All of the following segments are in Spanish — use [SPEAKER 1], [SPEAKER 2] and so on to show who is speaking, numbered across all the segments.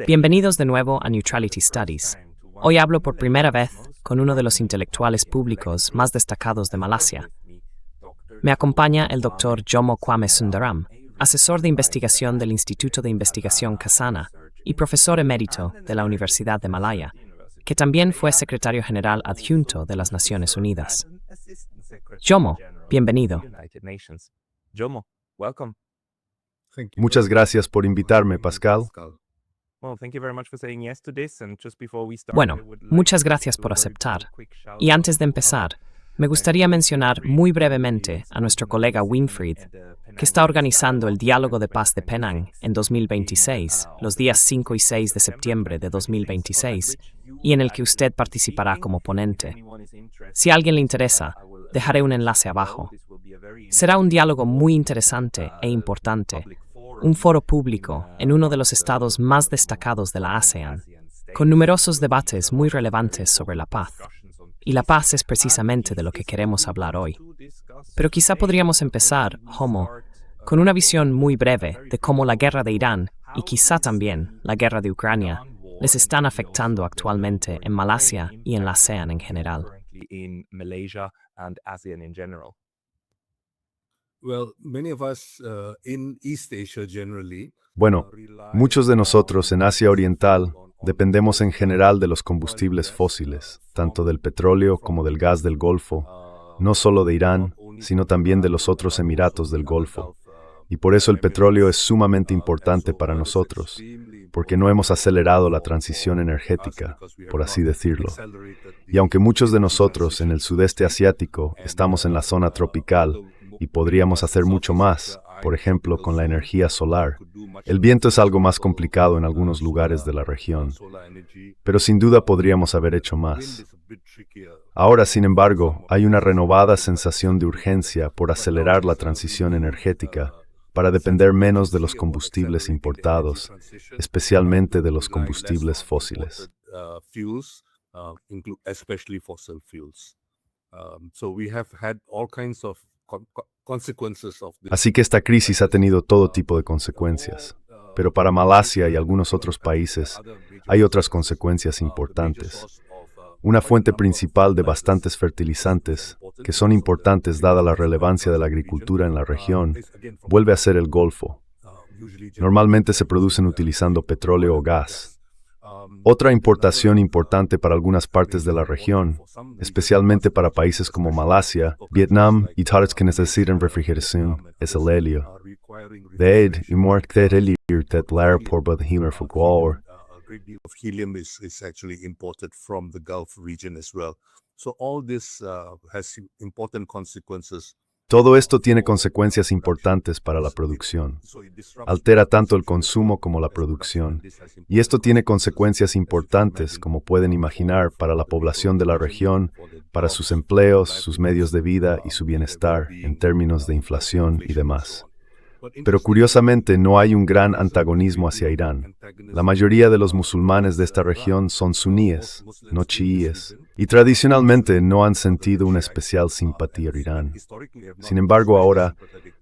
[SPEAKER 1] Bienvenidos de nuevo a Neutrality Studies. Hoy hablo por primera vez con uno de los intelectuales públicos más destacados de Malasia. Me acompaña el Dr. Jomo Kwame Sundaram, asesor de investigación del Instituto de Investigación Kasana y profesor emérito de la Universidad de Malaya, que también fue secretario general adjunto de las Naciones Unidas. Jomo, bienvenido.
[SPEAKER 2] Muchas gracias por invitarme, Pascal.
[SPEAKER 1] Bueno, muchas gracias por aceptar. Y antes de empezar, me gustaría mencionar muy brevemente a nuestro colega Winfried, que está organizando el Diálogo de Paz de Penang en 2026, los días 5 y 6 de septiembre de 2026, y en el que usted participará como ponente. Si a alguien le interesa, dejaré un enlace abajo. Será un diálogo muy interesante e importante, un foro público en uno de los estados más destacados de la ASEAN, con numerosos debates muy relevantes sobre la paz. Y la paz es precisamente de lo que queremos hablar hoy. Pero quizá podríamos empezar, Jomo, con una visión muy breve de cómo la guerra de Irán y quizá también la guerra de Ucrania les están afectando actualmente en Malasia y en la ASEAN en general.
[SPEAKER 2] Bueno, muchos de nosotros en Asia Oriental dependemos en general de los combustibles fósiles, tanto del petróleo como del gas del Golfo, no solo de Irán, sino también de los otros Emiratos del Golfo. Y por eso el petróleo es sumamente importante para nosotros, porque no hemos acelerado la transición energética, por así decirlo. Y aunque muchos de nosotros en el sudeste asiático estamos en la zona tropical y podríamos hacer mucho más, por ejemplo, con la energía solar, el viento es algo más complicado en algunos lugares de la región, pero sin duda podríamos haber hecho más. Ahora, sin embargo, hay una renovada sensación de urgencia por acelerar la transición energética para depender menos de los combustibles importados, especialmente de los combustibles fósiles. Así que esta crisis ha tenido todo tipo de consecuencias, pero para Malasia y algunos otros países hay otras consecuencias importantes. Una fuente principal de bastantes fertilizantes, que son importantes dada la relevancia de la agricultura en la región, vuelve a ser el Golfo. Normalmente se producen utilizando petróleo o gas. Otra importación importante para algunas partes de la región, especialmente para países como Malasia, Vietnam y tales que necesitan refrigeración, es el helio. De hecho, y mark det helio det lär på både himmel och jord.
[SPEAKER 3] A great deal of helium is actually imported from the Gulf region as well. So all this has important consequences.
[SPEAKER 2] Todo esto tiene consecuencias importantes para la producción. Altera tanto el consumo como la producción. Y esto tiene consecuencias importantes, como pueden imaginar, para la población de la región, para sus empleos, sus medios de vida y su bienestar, en términos de inflación y demás. Pero curiosamente no hay un gran antagonismo hacia Irán. La mayoría de los musulmanes de esta región son suníes, no chiíes, y tradicionalmente no han sentido una especial simpatía a Irán. Sin embargo, ahora,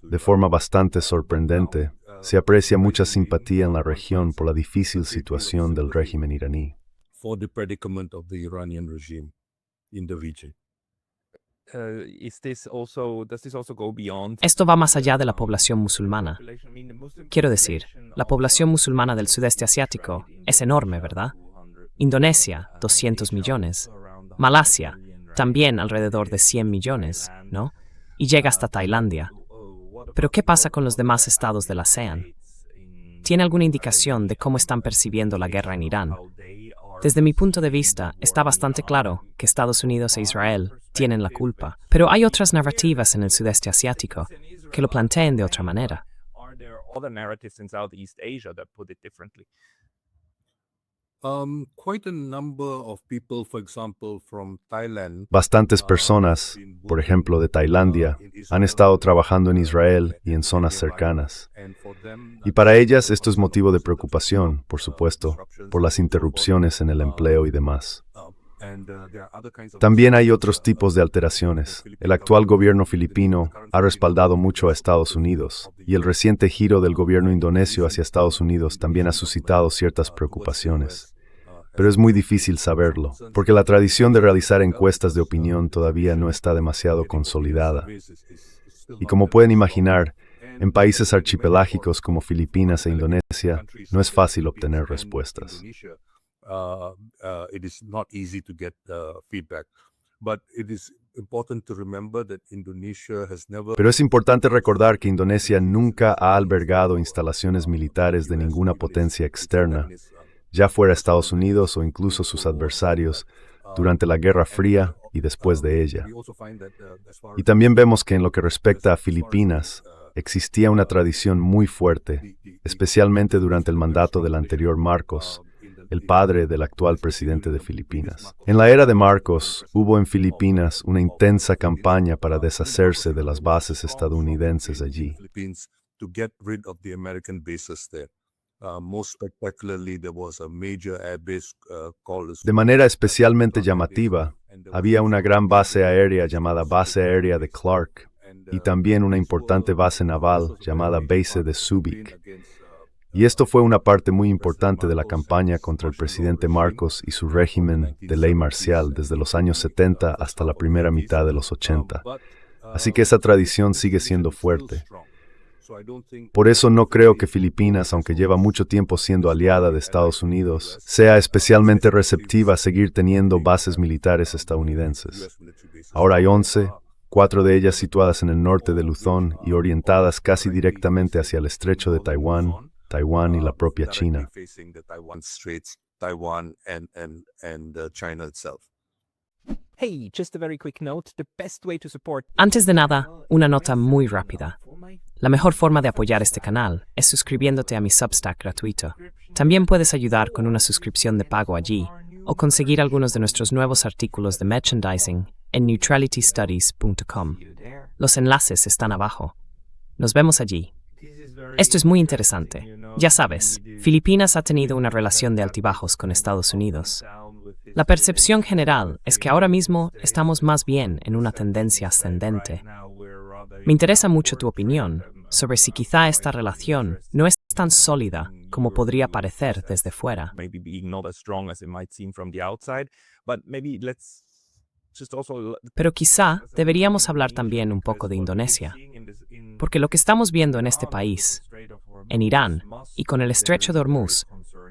[SPEAKER 2] de forma bastante sorprendente, se aprecia mucha simpatía en la región por la difícil situación del régimen iraní.
[SPEAKER 1] Esto va más allá de la población musulmana. Quiero decir, la población musulmana del sudeste asiático es enorme, ¿verdad? Indonesia, 200 millones. Malasia, también alrededor de 100 millones, ¿no? Y llega hasta Tailandia. Pero ¿qué pasa con los demás estados de la ASEAN? ¿Tiene alguna indicación de cómo están percibiendo la guerra en Irán? Desde mi punto de vista, está bastante claro que Estados Unidos e Israel tienen la culpa, pero hay otras narrativas en el sudeste asiático que lo planteen de otra manera.
[SPEAKER 2] Bastantes personas, por ejemplo de Tailandia, han estado trabajando en Israel y en zonas cercanas. Y para ellas esto es motivo de preocupación, por supuesto, por las interrupciones en el empleo y demás. También hay otros tipos de alteraciones. El actual gobierno filipino ha respaldado mucho a Estados Unidos, y el reciente giro del gobierno indonesio hacia Estados Unidos también ha suscitado ciertas preocupaciones. Pero es muy difícil saberlo, porque la tradición de realizar encuestas de opinión todavía no está demasiado consolidada. Y como pueden imaginar, en países archipelágicos como Filipinas e Indonesia, no es fácil obtener respuestas.
[SPEAKER 3] It is not easy to get feedback, but it is important to remember that Indonesia has never.
[SPEAKER 2] Pero es importante recordar que Indonesia nunca ha albergado instalaciones militares de ninguna potencia externa, ya fuera Estados Unidos o incluso sus adversarios, durante la Guerra Fría y después de ella. Y también vemos que en lo que respecta a Filipinas, existía una tradición muy fuerte, especialmente durante el mandato del anterior Marcos, el padre del actual presidente de Filipinas. En la era de Marcos, hubo en Filipinas una intensa campaña para deshacerse de las bases estadounidenses allí. De manera especialmente llamativa, había una gran base aérea llamada Base Aérea de Clark y también una importante base naval llamada Base de Subic. Y esto fue una parte muy importante de la campaña contra el presidente Marcos y su régimen de ley marcial desde los años 70 hasta la primera mitad de los 80. Así que esa tradición sigue siendo fuerte. Por eso no creo que Filipinas, aunque lleva mucho tiempo siendo aliada de Estados Unidos, sea especialmente receptiva a seguir teniendo bases militares estadounidenses. Ahora hay 11, 4 de ellas situadas en el norte de Luzón y orientadas casi directamente hacia el estrecho de Taiwán y la propia China.
[SPEAKER 1] Antes de nada, una nota muy rápida. La mejor forma de apoyar este canal es suscribiéndote a mi Substack gratuito. También puedes ayudar con una suscripción de pago allí o conseguir algunos de nuestros nuevos artículos de merchandising en neutralitystudies.com. Los enlaces están abajo. Nos vemos allí. Esto es muy interesante. Ya sabes, Filipinas ha tenido una relación de altibajos con Estados Unidos. La percepción general es que ahora mismo estamos más bien en una tendencia ascendente. Me interesa mucho tu opinión sobre si quizá esta relación no es tan sólida como podría parecer desde fuera. Pero quizá deberíamos hablar también un poco de Indonesia, porque lo que estamos viendo en este país, en Irán y con el estrecho de Hormuz,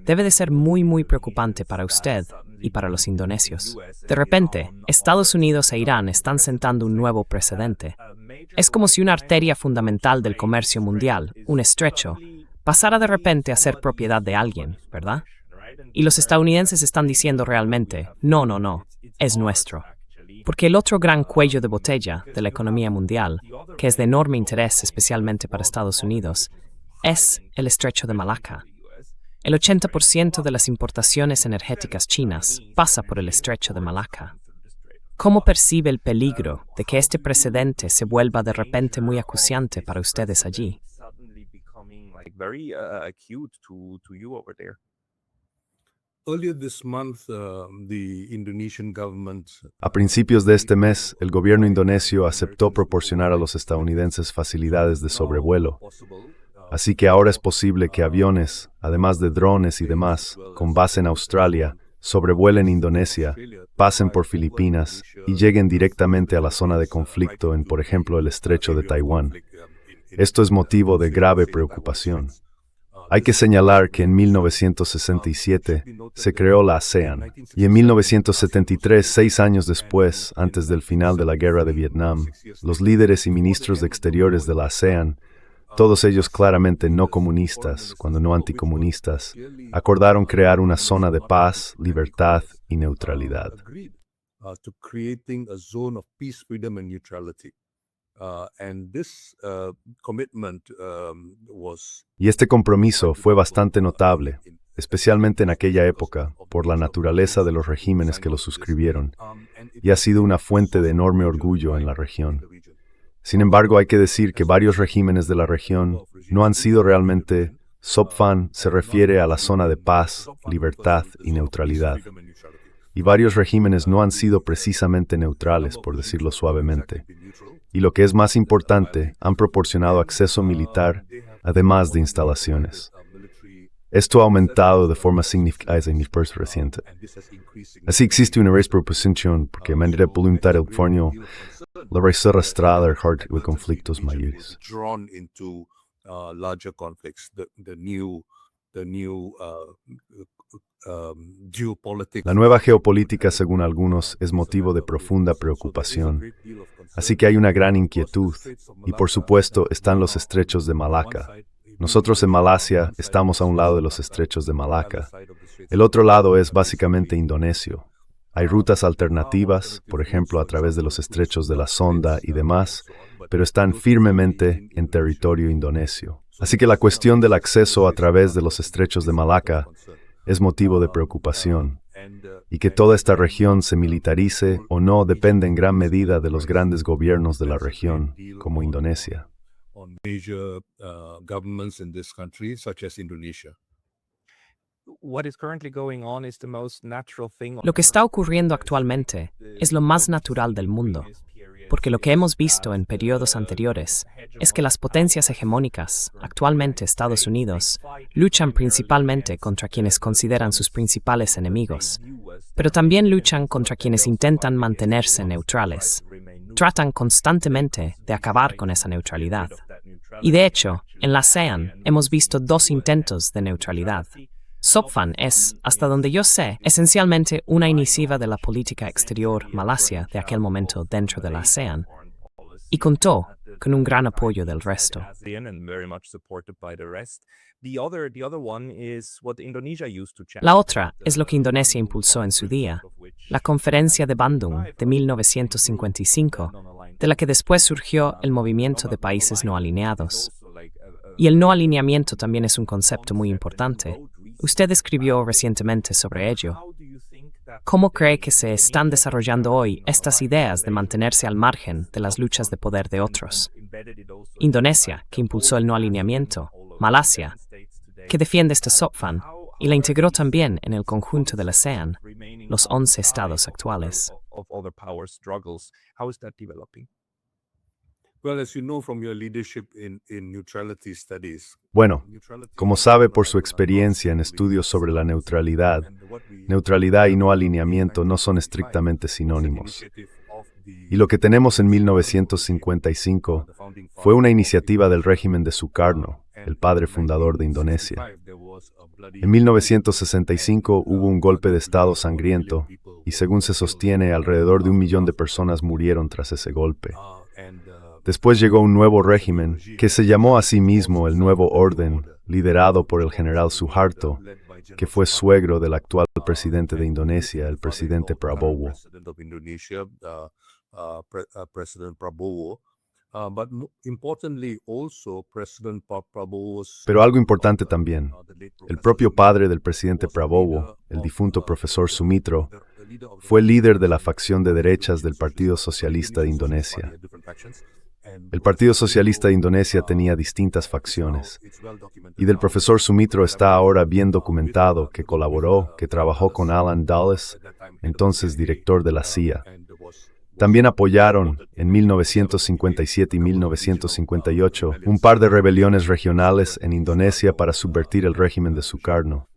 [SPEAKER 1] debe de ser muy preocupante para usted y para los indonesios. De repente, Estados Unidos e Irán están sentando un nuevo precedente. Es como si una arteria fundamental del comercio mundial, un estrecho, pasara de repente a ser propiedad de alguien, ¿verdad? Y los estadounidenses están diciendo realmente, no, es nuestro. Porque el otro gran cuello de botella de la economía mundial, que es de enorme interés especialmente para Estados Unidos, es el estrecho de Malaca. El 80% de las importaciones energéticas chinas pasa por el estrecho de Malaca. ¿Cómo percibe el peligro de que este precedente se vuelva de repente muy acuciante para ustedes allí?
[SPEAKER 2] A principios de este mes, el gobierno indonesio aceptó proporcionar a los estadounidenses facilidades de sobrevuelo. Así que ahora es posible que aviones, además de drones y demás, con base en Australia, sobrevuelen Indonesia, pasen por Filipinas y lleguen directamente a la zona de conflicto en, por ejemplo, el estrecho de Taiwán. Esto es motivo de grave preocupación. Hay que señalar que en 1967 se creó la ASEAN y en 1973, 6 años después, antes del final de la guerra de Vietnam, los líderes y ministros de exteriores de la ASEAN, todos ellos claramente no comunistas, cuando no anticomunistas, acordaron crear una zona de paz, libertad y neutralidad. Y este compromiso fue bastante notable, especialmente en aquella época, por la naturaleza de los regímenes que lo suscribieron, y ha sido una fuente de enorme orgullo en la región. Sin embargo, hay que decir que varios regímenes de la región no han sido realmente. SOPFAN se refiere a la zona de paz, libertad y neutralidad. y varios regímenes no han sido precisamente neutrales, por decirlo suavemente. Y lo que es más importante, han proporcionado acceso militar, además de instalaciones. Esto ha aumentado de forma significativa en el periodo reciente. Así existe una proposición porque de manera voluntaria el forno la raíz arrastrada al heart de conflictos mayores. La nueva geopolítica, según algunos, es motivo de profunda preocupación. Así que hay una gran inquietud, y por supuesto están los estrechos de Malaca. Nosotros en Malasia estamos a un lado de los estrechos de Malaca. El otro lado es básicamente indonesio. Hay rutas alternativas, por ejemplo a través de los estrechos de la Sonda y demás, pero están firmemente en territorio indonesio. Así que la cuestión del acceso a través de los estrechos de Malaca es motivo de preocupación, y que toda esta región se militarice o no depende en gran medida de los grandes gobiernos de la región, como Indonesia.
[SPEAKER 1] Lo que está ocurriendo actualmente es lo más natural del mundo, porque lo que hemos visto en periodos anteriores es que las potencias hegemónicas, actualmente Estados Unidos, luchan principalmente contra quienes consideran sus principales enemigos, pero también luchan contra quienes intentan mantenerse neutrales. Tratan constantemente de acabar con esa neutralidad. Y de hecho, en la ASEAN hemos visto dos intentos de neutralidad. SOPFAN es, hasta donde yo sé, esencialmente una iniciativa de la política exterior Malasia de aquel momento dentro de la ASEAN, y contó con un gran apoyo del resto. La otra es lo que Indonesia impulsó en su día, la Conferencia de Bandung de 1955, de la que después surgió el movimiento de países no alineados. Y el no alineamiento también es un concepto muy importante. Usted escribió recientemente sobre ello. ¿Cómo cree que se están desarrollando hoy estas ideas de mantenerse al margen de las luchas de poder de otros? Indonesia, que impulsó el no alineamiento, Malasia, que defiende este SOPFAN y la integró también en el conjunto de la ASEAN, los 11 estados actuales.
[SPEAKER 2] Bueno, como sabe por su experiencia en estudios sobre la neutralidad, neutralidad y no alineamiento no son estrictamente sinónimos. Y lo que tenemos en 1955 fue una iniciativa del régimen de Sukarno, el padre fundador de Indonesia. En 1965 hubo un golpe de Estado sangriento y según se sostiene, alrededor de 1 millón de personas murieron tras ese golpe. Después llegó un nuevo régimen que se llamó a sí mismo el Nuevo Orden, liderado por el general Suharto, que fue suegro del actual presidente de Indonesia, el presidente Prabowo. Pero algo importante también, el propio padre del presidente Prabowo, el difunto profesor Sumitro, fue líder de la facción de derechas del Partido Socialista de Indonesia. El Partido Socialista de Indonesia tenía distintas facciones, y del profesor Sumitro está ahora bien documentado que colaboró, que trabajó con Alan Dulles, entonces director de la CIA. También apoyaron, en 1957 y 1958, un par de rebeliones regionales en Indonesia para subvertir el régimen de Sukarno.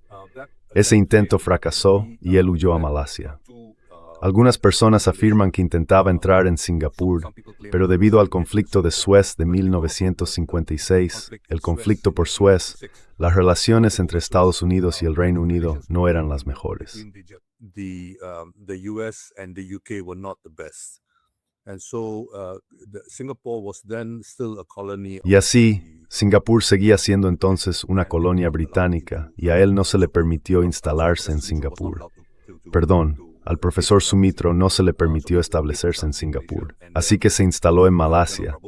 [SPEAKER 2] Ese intento fracasó y él huyó a Malasia. Algunas personas afirman que intentaba entrar en Singapur, pero debido al conflicto de Suez de 1956, el conflicto por Suez, las relaciones entre Estados Unidos y el Reino Unido no eran las mejores. Y así, Singapur seguía siendo entonces una colonia británica y a él no se le permitió instalarse en Singapur. Perdón, al profesor Sumitro no se le permitió establecerse en Singapur, así que se instaló en Malasia.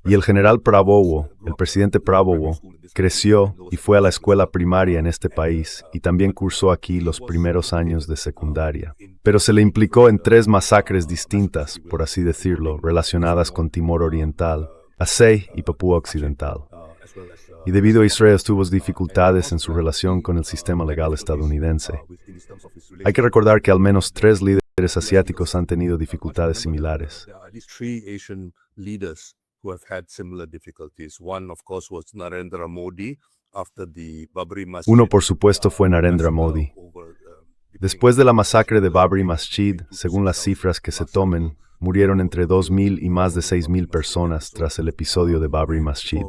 [SPEAKER 2] Y el general Prabowo, el presidente Prabowo, creció y fue a la escuela primaria en este país y también cursó aquí los primeros años de secundaria. Pero se le implicó en 3 masacres distintas, por así decirlo, relacionadas con Timor Oriental, Aceh y Papúa Occidental. y debido a Israel tuvo dificultades en su relación con el sistema legal estadounidense. Hay que recordar que al menos 3 líderes asiáticos han tenido dificultades similares. Uno, por supuesto, fue Narendra Modi. Después de la masacre de Babri Masjid, según las cifras que se tomen, murieron entre 2.000 y más de 6.000 personas tras el episodio de Babri Masjid.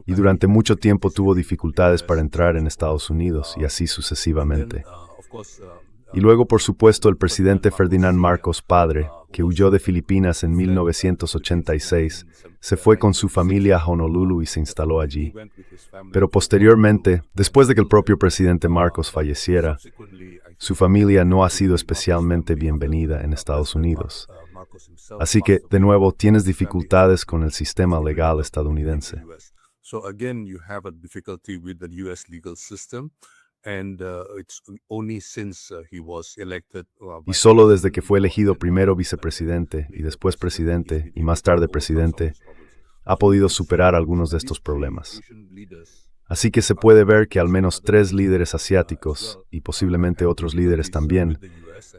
[SPEAKER 2] Y durante mucho tiempo tuvo dificultades para entrar en Estados Unidos y así sucesivamente. Y luego, por supuesto, el presidente Ferdinand Marcos padre, que huyó de Filipinas en 1986, se fue con su familia a Honolulu y se instaló allí. Pero posteriormente, después de que el propio presidente Marcos falleciera, su familia no ha sido especialmente bienvenida en Estados Unidos. Así que, de nuevo, tienes dificultades con el sistema legal estadounidense. Y solo desde que fue elegido primero vicepresidente y después presidente y más tarde presidente, ha podido superar algunos de estos problemas. Así que se puede ver que al menos 3 líderes asiáticos, y posiblemente otros líderes también,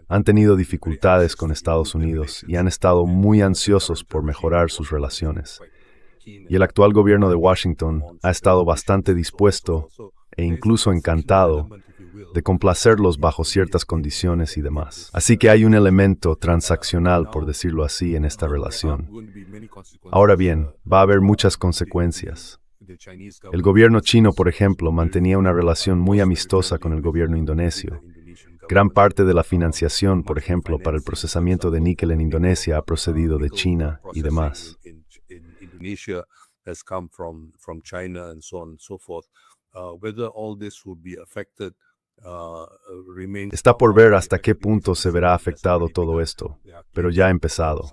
[SPEAKER 2] han tenido dificultades con Estados Unidos y han estado muy ansiosos por mejorar sus relaciones. Y el actual gobierno de Washington ha estado bastante dispuesto e incluso encantado de complacerlos bajo ciertas condiciones y demás. Así que hay un elemento transaccional, por decirlo así, en esta relación. Ahora bien, va a haber muchas consecuencias. El gobierno chino, por ejemplo, mantenía una relación muy amistosa con el gobierno indonesio. Gran parte de la financiación, por ejemplo, para el procesamiento de níquel en Indonesia ha procedido de China y demás. Está por ver hasta qué punto se verá afectado todo esto, pero ya ha empezado.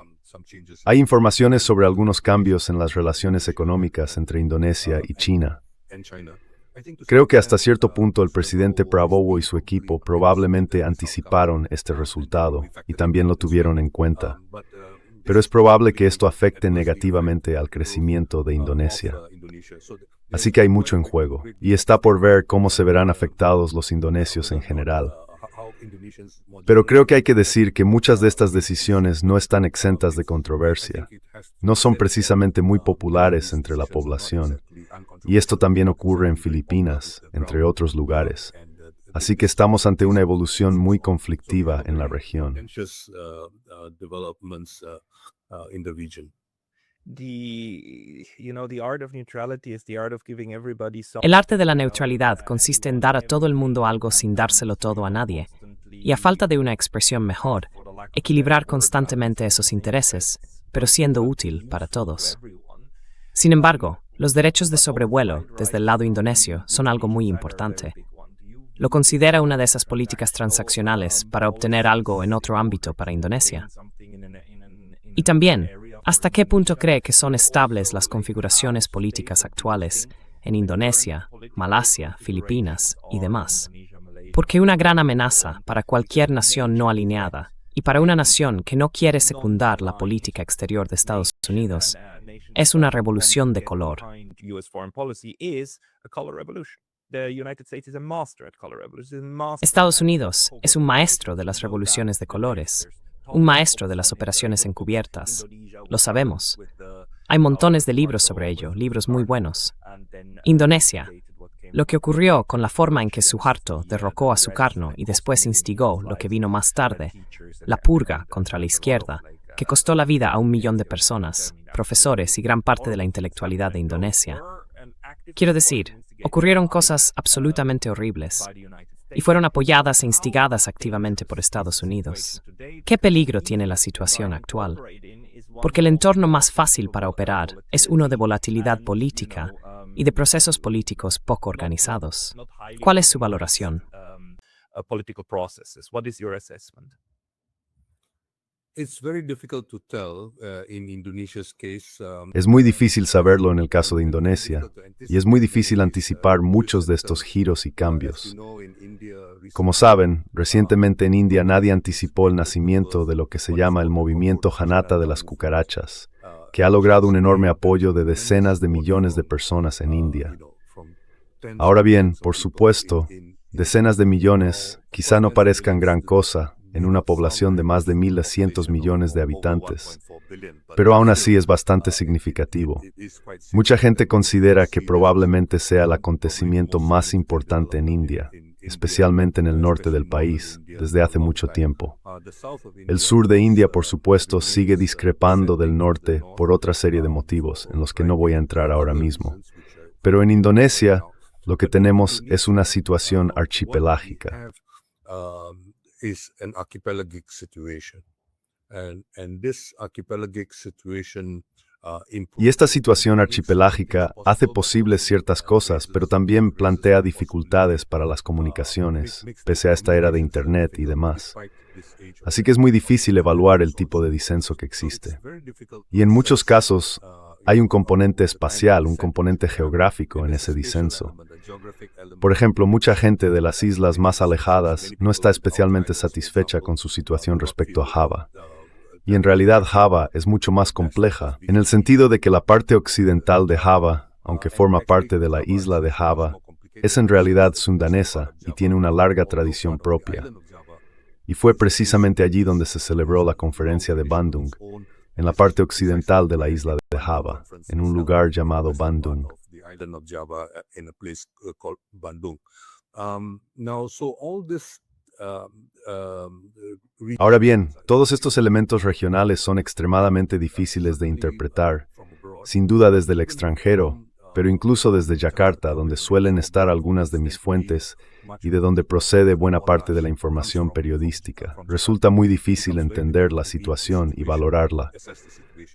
[SPEAKER 2] Hay informaciones sobre algunos cambios en las relaciones económicas entre Indonesia y China. Creo que hasta cierto punto el presidente Prabowo y su equipo probablemente anticiparon este resultado y también lo tuvieron en cuenta. Pero es probable que esto afecte negativamente al crecimiento de Indonesia. Así que hay mucho en juego, y está por ver cómo se verán afectados los indonesios en general. Pero creo que hay que decir que muchas de estas decisiones no están exentas de controversia. No son precisamente muy populares entre la población. Y esto también ocurre en Filipinas, entre otros lugares. Así que estamos ante una evolución muy conflictiva en la región.
[SPEAKER 1] El arte de la neutralidad consiste en dar a todo el mundo algo sin dárselo todo a nadie, y a falta de una expresión mejor, equilibrar constantemente esos intereses, pero siendo útil para todos. Sin embargo, los derechos de sobrevuelo desde el lado indonesio son algo muy importante. Lo considera una de esas políticas transaccionales para obtener algo en otro ámbito para Indonesia. Y también, ¿hasta qué punto cree que son estables las configuraciones políticas actuales en Indonesia, Malasia, Filipinas y demás? Porque una gran amenaza para cualquier nación no alineada y para una nación que no quiere secundar la política exterior de Estados Unidos es una revolución de color. Estados Unidos es un maestro de las revoluciones de colores, un maestro de las operaciones encubiertas. Lo sabemos. Hay montones de libros sobre ello, libros muy buenos. Indonesia. Lo que ocurrió con la forma en que Suharto derrocó a Sukarno y después instigó lo que vino más tarde, la purga contra la izquierda, que costó la vida a 1 millón de personas, profesores y gran parte de la intelectualidad de Indonesia. Quiero decir, ocurrieron cosas absolutamente horribles y fueron apoyadas e instigadas activamente por Estados Unidos. ¿Qué peligro tiene la situación actual? Porque el entorno más fácil para operar es uno de volatilidad política y de procesos políticos poco organizados. ¿Cuál es su valoración?
[SPEAKER 2] Es muy difícil saberlo en el caso de Indonesia, y es muy difícil anticipar muchos de estos giros y cambios. Como saben, recientemente en India nadie anticipó el nacimiento de lo que se llama el movimiento Janata de las cucarachas, que ha logrado un enorme apoyo de decenas de millones de personas en India. Ahora bien, por supuesto, decenas de millones quizá no parezcan gran cosa en una población de más de 1.200 millones de habitantes, pero aún así es bastante significativo. Mucha gente considera que probablemente sea el acontecimiento más importante en India, especialmente en el norte del país, desde hace mucho tiempo. El sur de India, por supuesto, sigue discrepando del norte por otra serie de motivos en los que no voy a entrar ahora mismo. Pero en Indonesia, lo que tenemos es una situación archipelágica. Y esta situación archipelágica hace posibles ciertas cosas, pero también plantea dificultades para las comunicaciones, pese a esta era de Internet y demás. Así que es muy difícil evaluar el tipo de disenso que existe. Y en muchos casos hay un componente espacial, un componente geográfico en ese disenso. Por ejemplo, mucha gente de las islas más alejadas no está especialmente satisfecha con su situación respecto a Java. Y en realidad Java es mucho más compleja, en el sentido de que la parte occidental de Java, aunque forma parte de la isla de Java, es en realidad sundanesa y tiene una larga tradición propia. Y fue precisamente allí donde se celebró la conferencia de Bandung, en la parte occidental de la isla de Java, en un lugar llamado Bandung. Ahora bien, todos estos elementos regionales son extremadamente difíciles de interpretar, sin duda desde el extranjero, pero incluso desde Yakarta, donde suelen estar algunas de mis fuentes y de donde procede buena parte de la información periodística. Resulta muy difícil entender la situación y valorarla.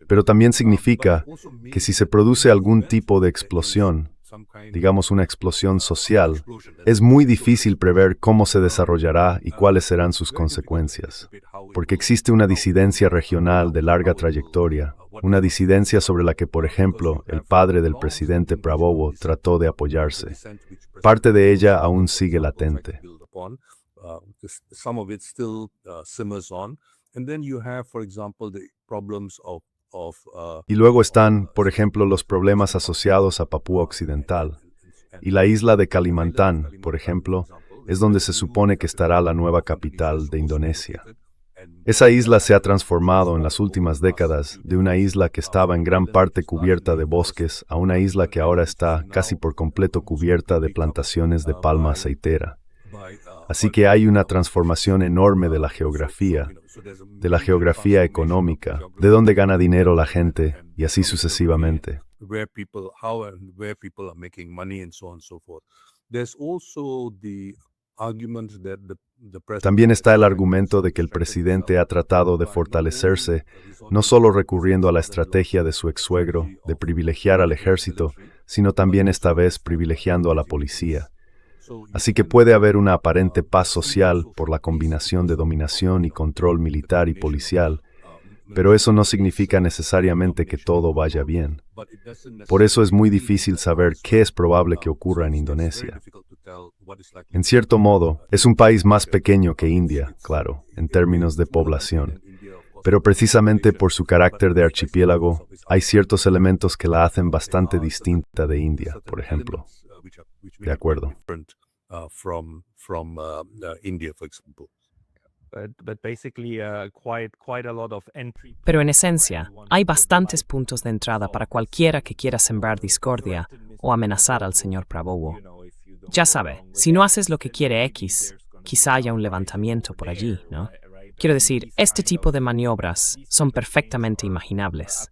[SPEAKER 2] Pero también significa que si se produce algún tipo de explosión, digamos una explosión social, es muy difícil prever cómo se desarrollará y cuáles serán sus consecuencias, porque existe una disidencia regional de larga trayectoria, una disidencia sobre la que, por ejemplo, el padre del presidente Prabowo trató de apoyarse. Parte de ella aún sigue latente. Y luego están, por ejemplo, los problemas asociados a Papúa Occidental. Y la isla de Kalimantan, por ejemplo, es donde se supone que estará la nueva capital de Indonesia. Esa isla se ha transformado en las últimas décadas de una isla que estaba en gran parte cubierta de bosques a una isla que ahora está casi por completo cubierta de plantaciones de palma aceitera. Así que hay una transformación enorme de la geografía económica, de dónde gana dinero la gente, y así sucesivamente. También está el argumento de que el presidente ha tratado de fortalecerse, no solo recurriendo a la estrategia de su ex-suegro, de privilegiar al ejército, sino también esta vez privilegiando a la policía. Así que puede haber una aparente paz social por la combinación de dominación y control militar y policial, pero eso no significa necesariamente que todo vaya bien. Por eso es muy difícil saber qué es probable que ocurra en Indonesia. En cierto modo, es un país más pequeño que India, claro, en términos de población. Pero precisamente por su carácter de archipiélago, hay ciertos elementos que la hacen bastante distinta de India, por ejemplo. De acuerdo.
[SPEAKER 1] Pero en esencia, hay bastantes puntos de entrada para cualquiera que quiera sembrar discordia o amenazar al señor Prabowo. Ya sabe, si no haces lo que quiere X, quizá haya un levantamiento por allí, ¿no? Quiero decir, este tipo de maniobras son perfectamente imaginables.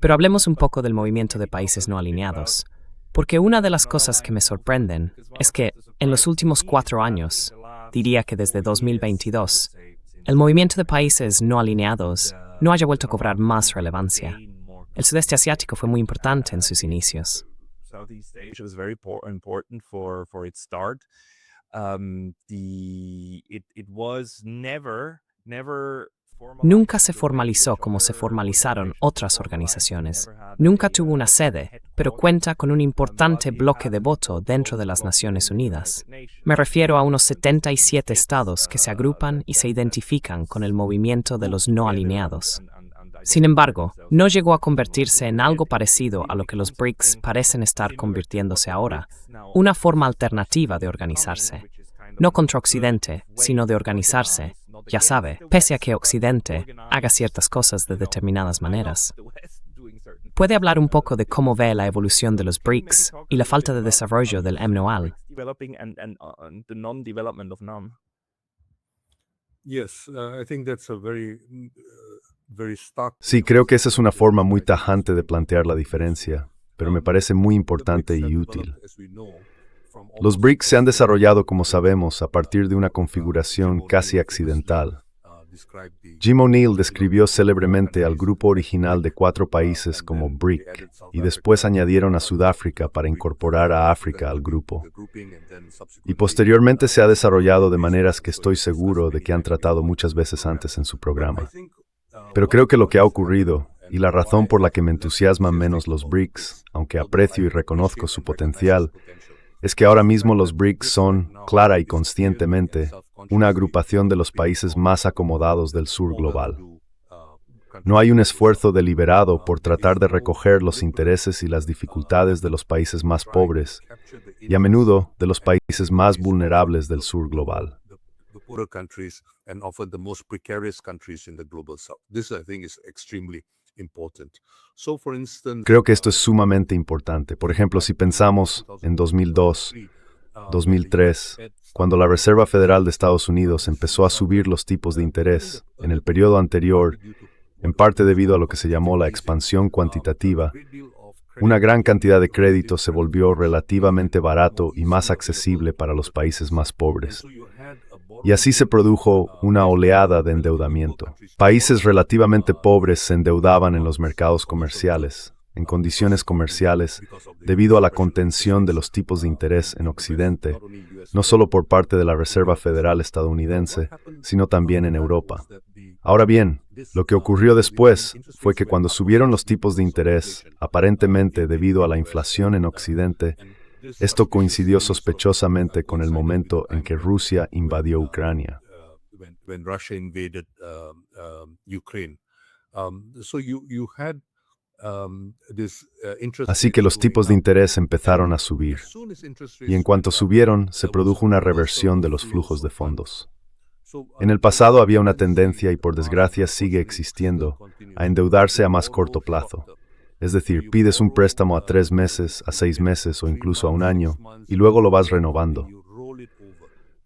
[SPEAKER 1] Pero hablemos un poco del movimiento de países no alineados, porque una de las cosas que me sorprenden es que, en los últimos 4 años, diría que desde 2022, el movimiento de países no alineados no haya vuelto a cobrar más relevancia. El sudeste asiático fue muy importante en sus inicios. Nunca se formalizó como se formalizaron otras organizaciones. Nunca tuvo una sede, pero cuenta con un importante bloque de voto dentro de las Naciones Unidas. Me refiero a unos 77 estados que se agrupan y se identifican con el movimiento de los no alineados. Sin embargo, no llegó a convertirse en algo parecido a lo que los BRICS parecen estar convirtiéndose ahora, una forma alternativa de organizarse. No contra Occidente, sino de organizarse, ya sabe, pese a que Occidente haga ciertas cosas de determinadas maneras. ¿Puede hablar un poco de cómo ve la evolución de los BRICS y la falta de desarrollo del MNOAL?
[SPEAKER 2] Sí, creo que esa es una forma muy tajante de plantear la diferencia, pero me parece muy importante y útil. Los BRICS se han desarrollado, como sabemos, a partir de una configuración casi accidental. Jim O'Neill describió célebremente al grupo original de 4 países como BRIC, y después añadieron a Sudáfrica para incorporar a África al grupo. Y posteriormente se ha desarrollado de maneras que estoy seguro de que han tratado muchas veces antes en su programa. Pero creo que lo que ha ocurrido, y la razón por la que me entusiasman menos los BRICS, aunque aprecio y reconozco su potencial, es que ahora mismo los BRICS son, clara y conscientemente, una agrupación de los países más acomodados del sur global. No hay un esfuerzo deliberado por tratar de recoger los intereses y las dificultades de los países más pobres, y a menudo de los países más vulnerables del sur global. Creo que esto es sumamente importante. Por ejemplo, si pensamos en 2002, 2003, cuando la Reserva Federal de Estados Unidos empezó a subir los tipos de interés en el periodo anterior, en parte debido a lo que se llamó la expansión cuantitativa, una gran cantidad de crédito se volvió relativamente barato y más accesible para los países más pobres. Y así se produjo una oleada de endeudamiento. Países relativamente pobres se endeudaban en los mercados comerciales, en condiciones comerciales, debido a la contención de los tipos de interés en Occidente, no solo por parte de la Reserva Federal estadounidense, sino también en Europa. Ahora bien, lo que ocurrió después fue que cuando subieron los tipos de interés, aparentemente debido a la inflación en Occidente, esto coincidió sospechosamente con el momento en que Rusia invadió Ucrania. Así que los tipos de interés empezaron a subir, y en cuanto subieron, se produjo una reversión de los flujos de fondos. En el pasado había una tendencia, y por desgracia sigue existiendo, a endeudarse a más corto plazo. Es decir, pides un préstamo a 3 meses, a 6 meses o incluso a 1 año, y luego lo vas renovando.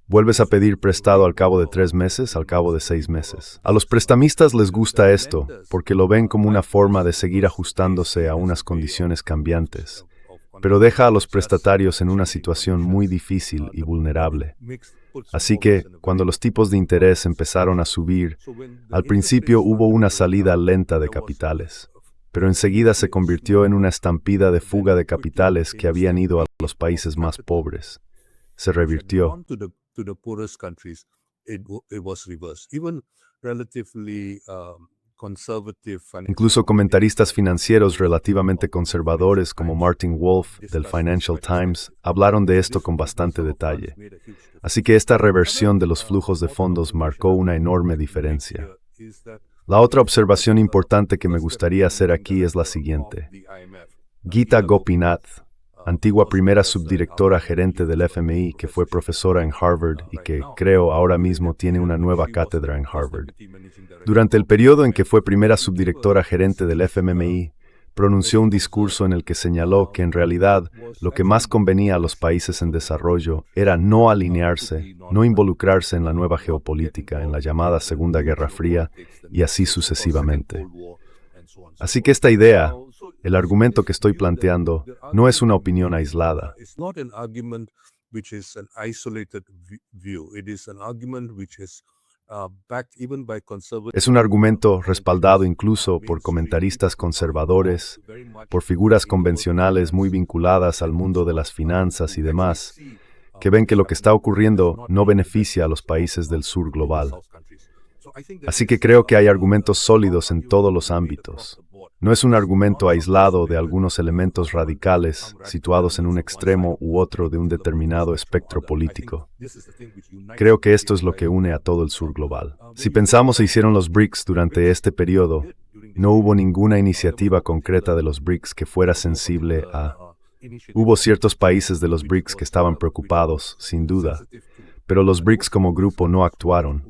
[SPEAKER 2] Vuelves a pedir prestado al cabo de 3 meses, al cabo de 6 meses. A los prestamistas les gusta esto, porque lo ven como una forma de seguir ajustándose a unas condiciones cambiantes, pero deja a los prestatarios en una situación muy difícil y vulnerable. Así que, cuando los tipos de interés empezaron a subir, al principio hubo una salida lenta de capitales, pero enseguida se convirtió en una estampida de fuga de capitales que habían ido a los países más pobres. Se revirtió. Incluso comentaristas financieros relativamente conservadores como Martin Wolf del Financial Times hablaron de esto con bastante detalle. Así que esta reversión de los flujos de fondos marcó una enorme diferencia. La otra observación importante que me gustaría hacer aquí es la siguiente. Geeta Gopinath, antigua primera subdirectora gerente del FMI que fue profesora en Harvard y que, creo, ahora mismo tiene una nueva cátedra en Harvard. Durante el periodo en que fue primera subdirectora gerente del FMI, pronunció un discurso en el que señaló que en realidad lo que más convenía a los países en desarrollo era no alinearse, no involucrarse en la nueva geopolítica, en la llamada Segunda Guerra Fría, y así sucesivamente. Así que esta idea, el argumento que estoy planteando, no es una opinión aislada. Es un argumento respaldado incluso por comentaristas conservadores, por figuras convencionales muy vinculadas al mundo de las finanzas y demás, que ven que lo que está ocurriendo no beneficia a los países del sur global. Así que creo que hay argumentos sólidos en todos los ámbitos. No es un argumento aislado de algunos elementos radicales situados en un extremo u otro de un determinado espectro político. Creo que esto es lo que une a todo el sur global. Si pensamos se hicieron los BRICS durante este periodo, no hubo ninguna iniciativa concreta de los BRICS que fuera sensible a... Hubo ciertos países de los BRICS que estaban preocupados, sin duda, pero los BRICS como grupo no actuaron.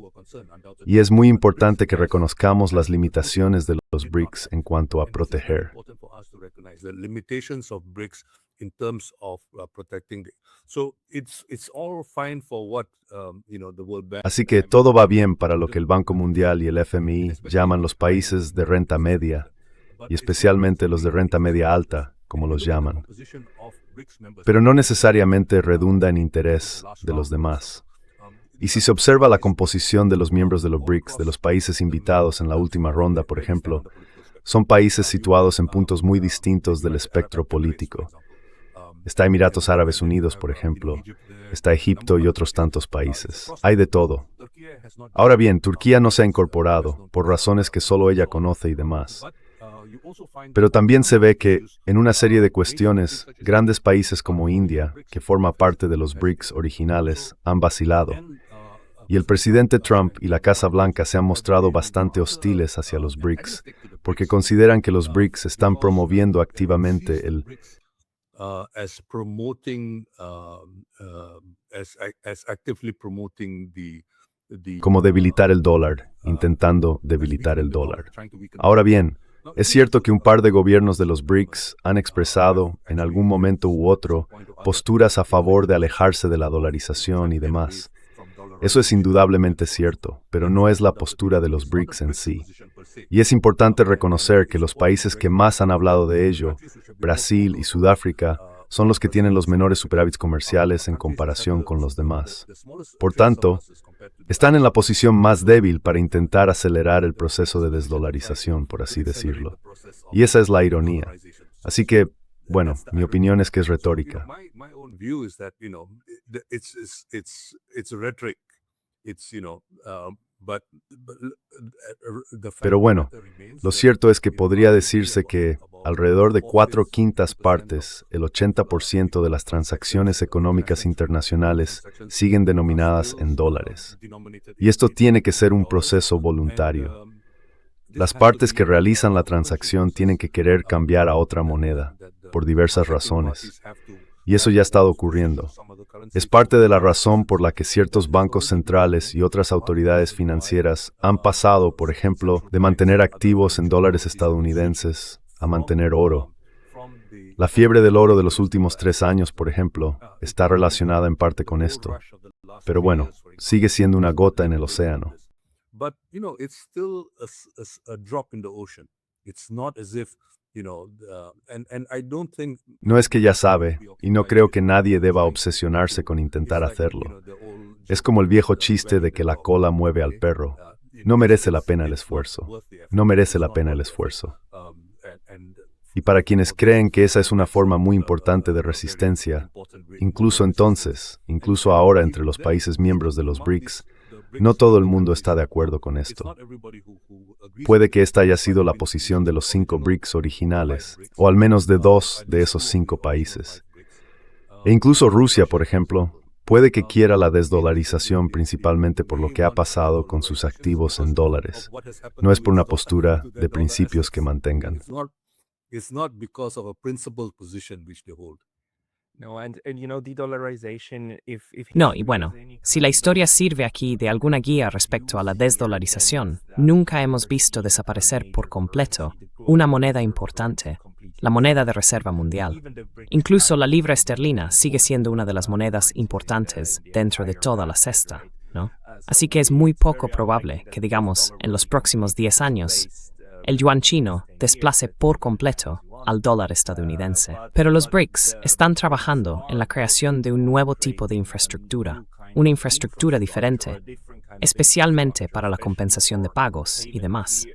[SPEAKER 2] Y es muy importante que reconozcamos las limitaciones de los BRICS en cuanto a proteger. Así que todo va bien para lo que el Banco Mundial y el FMI llaman los países de renta media, y especialmente los de renta media alta, como los llaman. Pero no necesariamente redunda en interés de los demás. Y si se observa la composición de los miembros de los BRICS, de los países invitados en la última ronda, por ejemplo, son países situados en puntos muy distintos del espectro político. Está Emiratos Árabes Unidos, por ejemplo, está Egipto y otros tantos países. Hay de todo. Ahora bien, Turquía no se ha incorporado, por razones que solo ella conoce y demás. Pero también se ve que, en una serie de cuestiones, grandes países como India, que forma parte de los BRICS originales, han vacilado. Y el presidente Trump y la Casa Blanca se han mostrado bastante hostiles hacia los BRICS, porque consideran que los BRICS están promoviendo activamente el como debilitar el dólar, intentando debilitar el dólar. Ahora bien, es cierto que un par de gobiernos de los BRICS han expresado, en algún momento u otro, posturas a favor de alejarse de la dolarización y demás. Eso es indudablemente cierto, pero no es la postura de los BRICS en sí. Y es importante reconocer que los países que más han hablado de ello, Brasil y Sudáfrica, son los que tienen los menores superávits comerciales en comparación con los demás. Por tanto, están en la posición más débil para intentar acelerar el proceso de desdolarización, por así decirlo. Y esa es la ironía. Así que, bueno, mi opinión es que es retórica. Pero bueno, lo cierto es que podría decirse que alrededor de 4/5 partes, el 80% de las transacciones económicas internacionales siguen denominadas en dólares. Y esto tiene que ser un proceso voluntario. Las partes que realizan la transacción tienen que querer cambiar a otra moneda, por diversas razones. Y eso ya ha estado ocurriendo. Es parte de la razón por la que ciertos bancos centrales y otras autoridades financieras han pasado, por ejemplo, de mantener activos en dólares estadounidenses a mantener oro. La fiebre del oro de los últimos 3 años, por ejemplo, está relacionada en parte con esto. Pero bueno, sigue siendo una gota en el océano. No es que ya sabe, y no creo que nadie deba obsesionarse con intentar hacerlo. Es como el viejo chiste de que la cola mueve al perro. No merece la pena el esfuerzo. No merece la pena el esfuerzo. Y para quienes creen que esa es una forma muy importante de resistencia, incluso entonces, incluso ahora entre los países miembros de los BRICS, no todo el mundo está de acuerdo con esto. Puede que esta haya sido la posición de los 5 BRICS originales, o al menos de 2 de esos 5 países. E incluso Rusia, por ejemplo, puede que quiera la desdolarización principalmente por lo que ha pasado con sus activos en dólares. No es por una postura de principios que mantengan.
[SPEAKER 1] No, y bueno, si la historia sirve aquí de alguna guía respecto a la desdolarización, nunca hemos visto desaparecer por completo una moneda importante, la moneda de reserva mundial. Incluso la libra esterlina sigue siendo una de las monedas importantes dentro de toda la cesta, ¿no? Así que es muy poco probable que, digamos, en los próximos 10 años, el yuan chino desplace por completo al dólar estadounidense. Pero los BRICS están trabajando en la creación de un nuevo tipo de infraestructura, una infraestructura diferente, especialmente para la compensación de pagos y demás.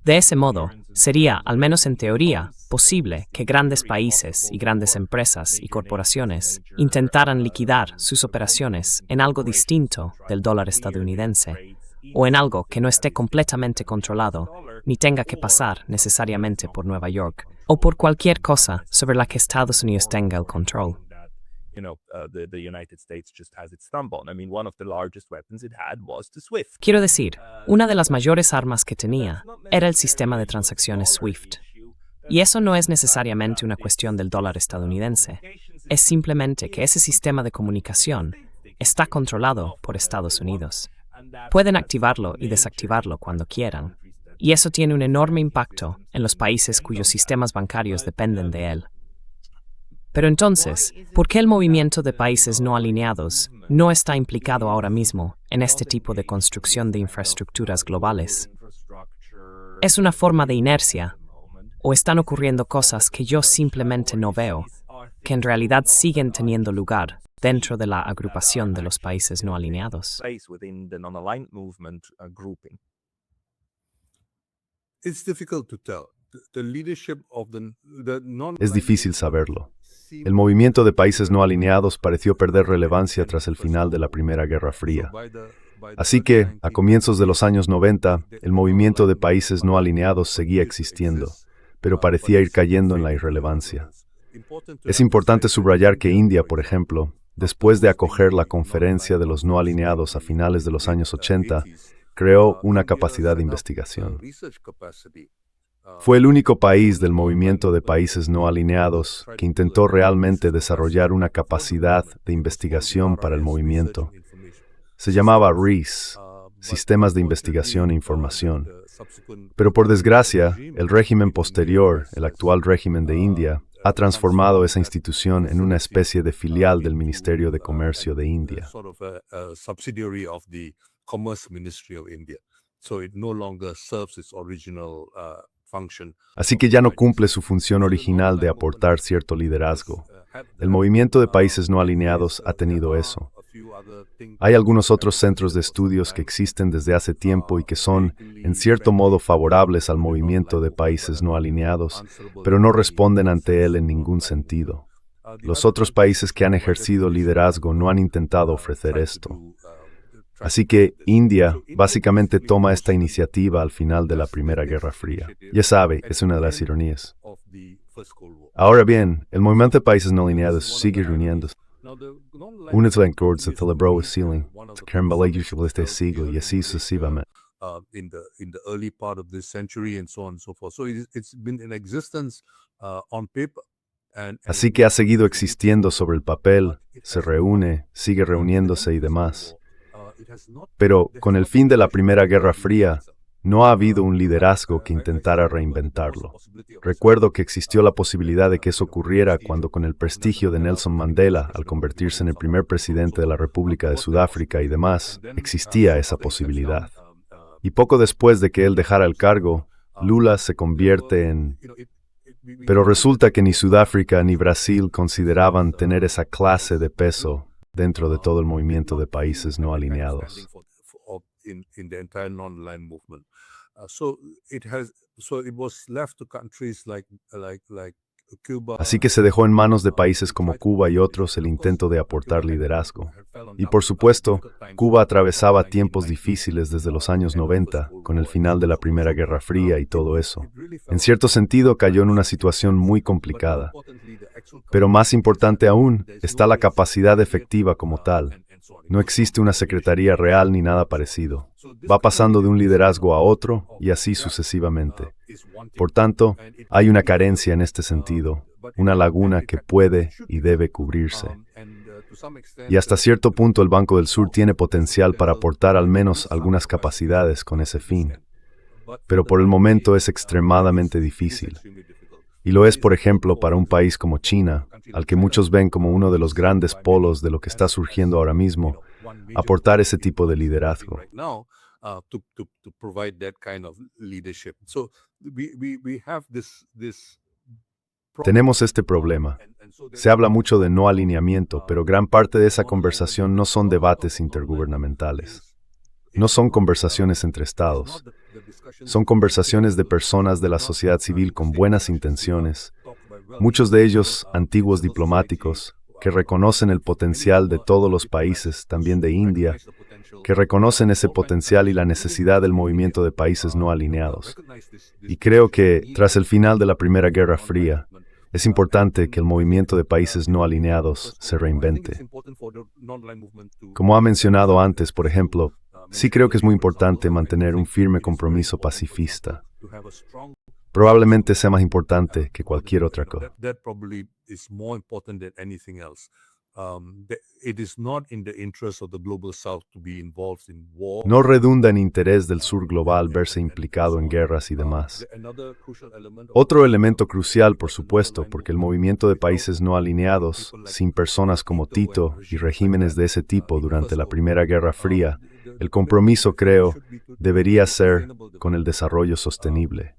[SPEAKER 1] De ese modo, sería, al menos en teoría, posible que grandes países y grandes empresas y corporaciones intentaran liquidar sus operaciones en algo distinto del dólar estadounidense, o en algo que no esté completamente controlado, ni tenga que pasar necesariamente por Nueva York, o por cualquier cosa sobre la que Estados Unidos tenga el control. Quiero decir, una de las mayores armas que tenía era el sistema de transacciones SWIFT. Y eso no es necesariamente una cuestión del dólar estadounidense. Es simplemente que ese sistema de comunicación está controlado por Estados Unidos. Pueden activarlo y desactivarlo cuando quieran. Y eso tiene un enorme impacto en los países cuyos sistemas bancarios dependen de él. Pero entonces, ¿por qué el movimiento de países no alineados no está implicado ahora mismo en este tipo de construcción de infraestructuras globales? ¿Es una forma de inercia? ¿O están ocurriendo cosas que yo simplemente no veo, que en realidad siguen teniendo lugar dentro de la agrupación de los países no alineados?
[SPEAKER 2] Es difícil saberlo. El movimiento de países no alineados pareció perder relevancia tras el final de la Primera Guerra Fría. Así que, a comienzos de los años 90, el movimiento de países no alineados seguía existiendo, pero parecía ir cayendo en la irrelevancia. Es importante subrayar que India, por ejemplo, después de acoger la Conferencia de los No Alineados a finales de los años 80, creó una capacidad de investigación. Fue el único país del movimiento de países no alineados que intentó realmente desarrollar una capacidad de investigación para el movimiento. Se llamaba RIS, Sistemas de Investigación e Información. Pero por desgracia, el régimen posterior, el actual régimen de India, ha transformado esa institución en una especie de filial del Ministerio de Comercio de India. Así que ya no cumple su función original de aportar cierto liderazgo. El movimiento de países no alineados ha tenido eso. Hay algunos otros centros de estudios que existen desde hace tiempo y que son, en cierto modo, favorables al movimiento de países no alineados, pero no responden ante él en ningún sentido. Los otros países que han ejercido liderazgo no han intentado ofrecer esto. Así que India básicamente toma esta iniciativa al final de la Primera Guerra Fría. Ya sabe, es una de las ironías. Ahora bien, el movimiento de países no alineados sigue reuniéndose. Una de las cosas se celebró el ceiling, se quedaron este siglo y así sucesivamente. Así que ha seguido existiendo sobre el papel, se reúne, sigue reuniéndose y demás. Pero con el fin de la Primera Guerra Fría, no ha habido un liderazgo que intentara reinventarlo. Recuerdo que existió la posibilidad de que eso ocurriera cuando, con el prestigio de Nelson Mandela, al convertirse en el primer presidente de la República de Sudáfrica y demás, existía esa posibilidad. Y poco después de que él dejara el cargo, Lula se convierte en... Pero resulta que ni Sudáfrica ni Brasil consideraban tener esa clase de peso dentro de todo el movimiento de países no alineados. Así que se dejó en manos de países como Cuba y otros el intento de aportar liderazgo. Y por supuesto, Cuba atravesaba tiempos difíciles desde los años 90, con el final de la Primera Guerra Fría y todo eso. En cierto sentido, cayó en una situación muy complicada. Pero más importante aún, está la capacidad efectiva como tal. No existe una secretaría real ni nada parecido. Va pasando de un liderazgo a otro y así sucesivamente. Por tanto, hay una carencia en este sentido, una laguna que puede y debe cubrirse. Y hasta cierto punto el Banco del Sur tiene potencial para aportar al menos algunas capacidades con ese fin. Pero por el momento es extremadamente difícil. Y lo es, por ejemplo, para un país como China, al que muchos ven como uno de los grandes polos de lo que está surgiendo ahora mismo, aportar ese tipo de liderazgo. Tenemos este problema. Se habla mucho de no alineamiento, pero gran parte de esa conversación no son debates intergubernamentales. No son conversaciones entre estados. Son conversaciones de personas de la sociedad civil con buenas intenciones, muchos de ellos antiguos diplomáticos, que reconocen el potencial de todos los países, también de India, que reconocen ese potencial y la necesidad del movimiento de países no alineados. Y creo que, tras el final de la Primera Guerra Fría, Es importante que el movimiento de países no alineados se reinvente. Como ha mencionado antes, por ejemplo, sí creo que es muy importante mantener un firme compromiso pacifista. Probablemente sea más importante que cualquier otra cosa. No redunda en interés del sur global verse implicado en guerras y demás. Otro elemento crucial, por supuesto, porque el movimiento de países no alineados, sin personas como Tito y regímenes de ese tipo durante la Primera Guerra Fría, el compromiso, creo, debería ser con el desarrollo sostenible.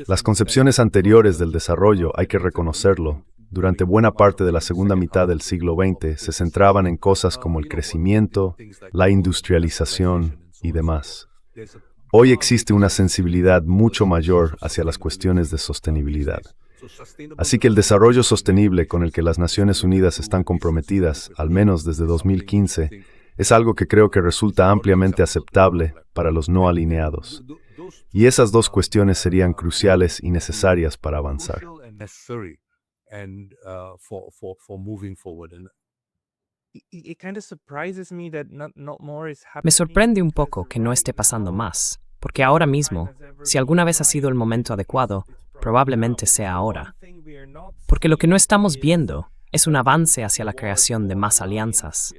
[SPEAKER 2] Las concepciones anteriores del desarrollo, hay que reconocerlo, durante buena parte de la segunda mitad del siglo XX se centraban en cosas como el crecimiento, la industrialización y demás. Hoy existe una sensibilidad mucho mayor hacia las cuestiones de sostenibilidad. Así que el desarrollo sostenible con el que las Naciones Unidas están comprometidas, al menos desde 2015, es algo que creo que resulta ampliamente aceptable para los no alineados. Y esas dos cuestiones serían cruciales y necesarias para avanzar.
[SPEAKER 1] Me sorprende un poco que no esté pasando más, porque ahora mismo, si alguna vez ha sido el momento adecuado, probablemente sea ahora. Porque lo que no estamos viendo es un avance hacia la creación de más alianzas.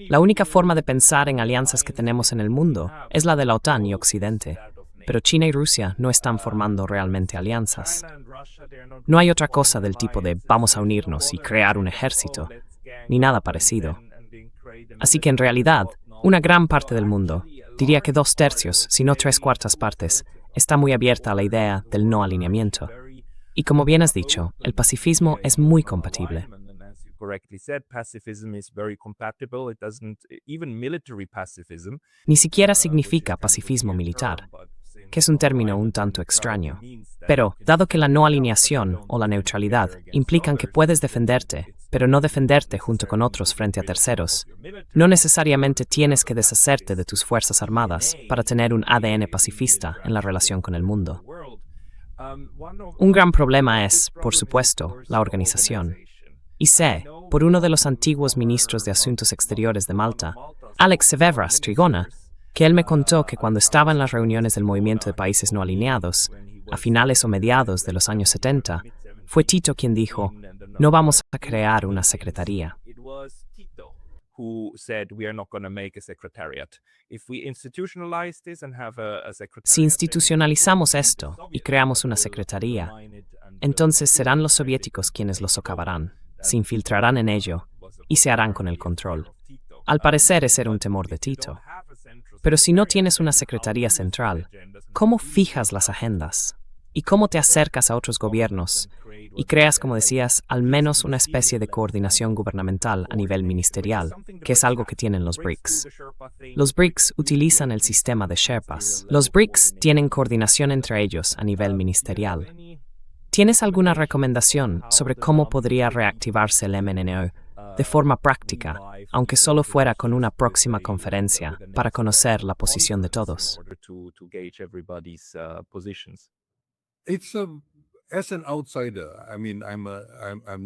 [SPEAKER 1] La única forma de pensar en alianzas que tenemos en el mundo es la de la OTAN y Occidente, pero China y Rusia no están formando realmente alianzas. No hay otra cosa del tipo de vamos a unirnos y crear un ejército, ni nada parecido. Así que en realidad, una gran parte del mundo, diría que 2/3, si no 3/4 partes, está muy abierta a la idea del no alineamiento. Y como bien has dicho, el pacifismo es muy compatible. Ni siquiera significa pacifismo militar, que es un término un tanto extraño. Pero, dado que la no alineación o la neutralidad implican que puedes defenderte, pero no defenderte junto con otros frente a terceros, no necesariamente tienes que deshacerte de tus fuerzas armadas para tener un ADN pacifista en la relación con el mundo. Un gran problema es, por supuesto, la organización. Y sé, por uno de los antiguos ministros de Asuntos Exteriores de Malta, Alex Sevevras Trigona, que él me contó que cuando estaba en las reuniones del Movimiento de Países No Alineados, a finales o mediados de los años 70, fue Tito quien dijo, no vamos a crear una secretaría. Si institucionalizamos esto y creamos una secretaría, entonces serán los soviéticos quienes lo socavarán, se infiltrarán en ello y se harán con el control. Al parecer ese era un temor de Tito. Pero si no tienes una secretaría central, ¿cómo fijas las agendas? ¿Y cómo te acercas a otros gobiernos? Y creas, como decías, al menos una especie de coordinación gubernamental a nivel ministerial, que es algo que tienen los BRICS. Los BRICS utilizan el sistema de Sherpas. Los BRICS tienen coordinación entre ellos a nivel ministerial. ¿Tienes alguna recomendación sobre cómo podría reactivarse el MNO de forma práctica, aunque solo fuera con una próxima conferencia, para conocer la posición de todos?